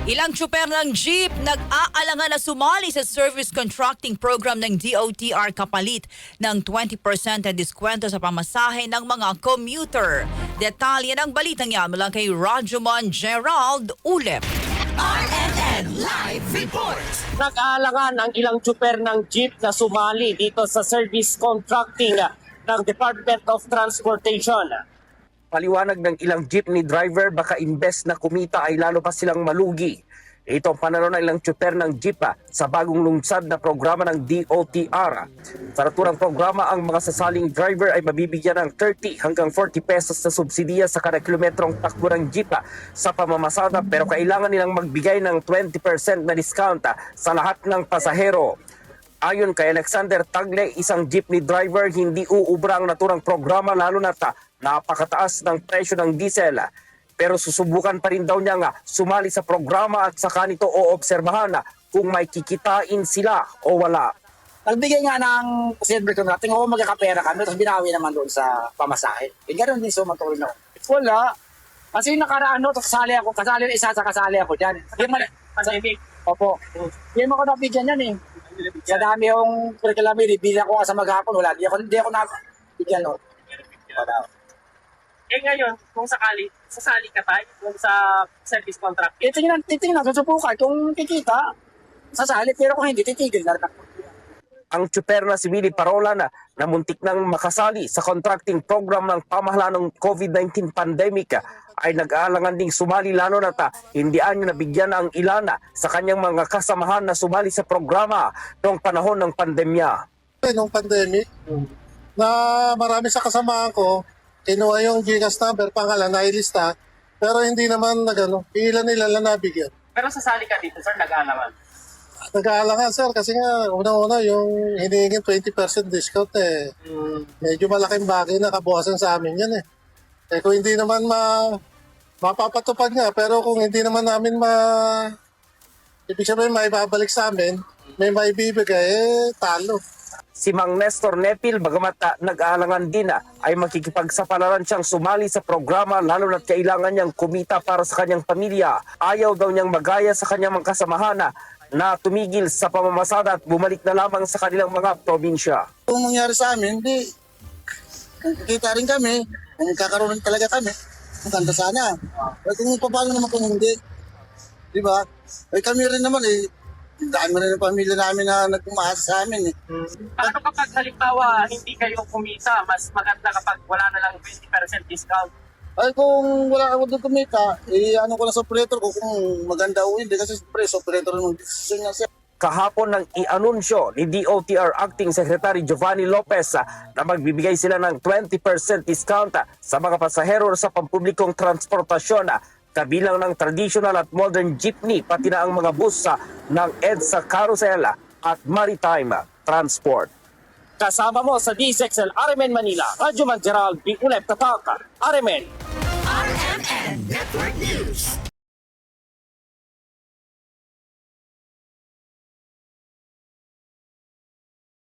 Ilang tsuper ng jeep nag-aalangan na sumali sa service contracting program ng DOTR kapalit ng 20% na diskwento sa pamasahe ng mga commuter. Detalye ng balitang yan mula kay Rajumon Gerald Ulep. RNN Live Report! Nag-aalangan ang ilang tsuper ng jeep na sumali dito sa service contracting ng Department of Transportation. Paliwanag ng ilang jeepney driver, baka imbes na kumita ay lalo pa silang malugi. Ito ang pananaw ng ilang tsuper ng jeep sa bagong lungsad na programa ng DOTR. Sa naturang programa, ang mga sasaling driver ay mabibigyan ng 30 hanggang 40 pesos na subsidiya sa kada kilometrong takbo ng jeep sa pamamasada, pero kailangan nilang magbigay ng 20% na discount sa lahat ng pasahero. Ayon kay Alexander Tagle, isang jeepney driver, hindi uubra ang naturang programa lalo na napakataas ng presyo ng diesel. Pero susubukan pa rin daw niya sumali sa programa at saka nito oobserbahan kung may kikitain sila o wala. Nagbigay nga ng silver contracting, oo magkakapera kami, tapos binawi naman doon sa pamasahe. Ganoon din sumatuloy na. Wala. Kasi yung nakaraan, kasali ako, kasali ako dyan. Pandemic? Opo. Hindi mo ako nabigyan yan eh. Sa dami yung curriculum, bibili ako sa maghapon, wala. Hindi ako nabigyan no. Wala. Eh ngayon, kung sasali ka tayo kung sa service contract. Titingnan, susubukan. Kung kikita, sasali. Pero kung hindi, titigil na rin ako. Ang tsuper na si Willie Parola na muntik nang makasali sa contracting program ng pamahalaan ng COVID-19 pandemic ay nag-aalangan ding sumali lalo na hindi niya nabigyan ang ilan sa kanyang mga kasamahan na sumali sa programa noong panahon ng pandemya. Nung pandemic, na marami sa kasamahan ko, kinuha yung GCash number, pangalan, nailista, pero hindi naman ilan nila lang nabigyan. Pero sasali ka dito, sir, nag-aalaman. Nag-aalangan, sir, kasi nga, unang-una, yung hinihingin 20% discount medyo malaking bagay na kabuhasan sa amin yan kung hindi naman mapapatupad nga, pero kung hindi naman namin ibig sabihin maibabalik sa amin, may maibibigay, talo. Si Mang Nestor Nepil, bagamat nag-aalangan din ay makikipagsapalaran siyang sumali sa programa lalo na't kailangan niyang kumita para sa kanyang pamilya. Ayaw daw niyang magaya sa kanyang mga kasamahan na tumigil sa pamamasada at bumalik na lamang sa kanilang mga probinsya. Kung mangyari sa amin, hindi. Kita rin kami, kung kakaroon talaga kami, maganda sana. Kung paano naman kung hindi, di ba? Kami rin naman dami rin ng pamilya namin na nagpumaasa sa amin Ano kapag halimbawa hindi kayo kumita, mas maganda kapag wala na lang 20% discount? Ay kung wala ako doon kumita, ano ko na sa operator ko kung maganda o hindi kasi sa operator ng decision niya siya. Kahapon nang i-anunsyo ni DOTR Acting Secretary Giovanni Lopez na magbibigay sila ng 20% discount sa mga pasahero sa pampublikong transportasyon, kabilang ng traditional at modern jeepney, pati na ang mga bus ng EDSA Carousel at Maritime Transport. Kasama mo sa DSXL RMN Manila, Rajumon Gerald B. Ulep Tatak, RMN. RNN Network News!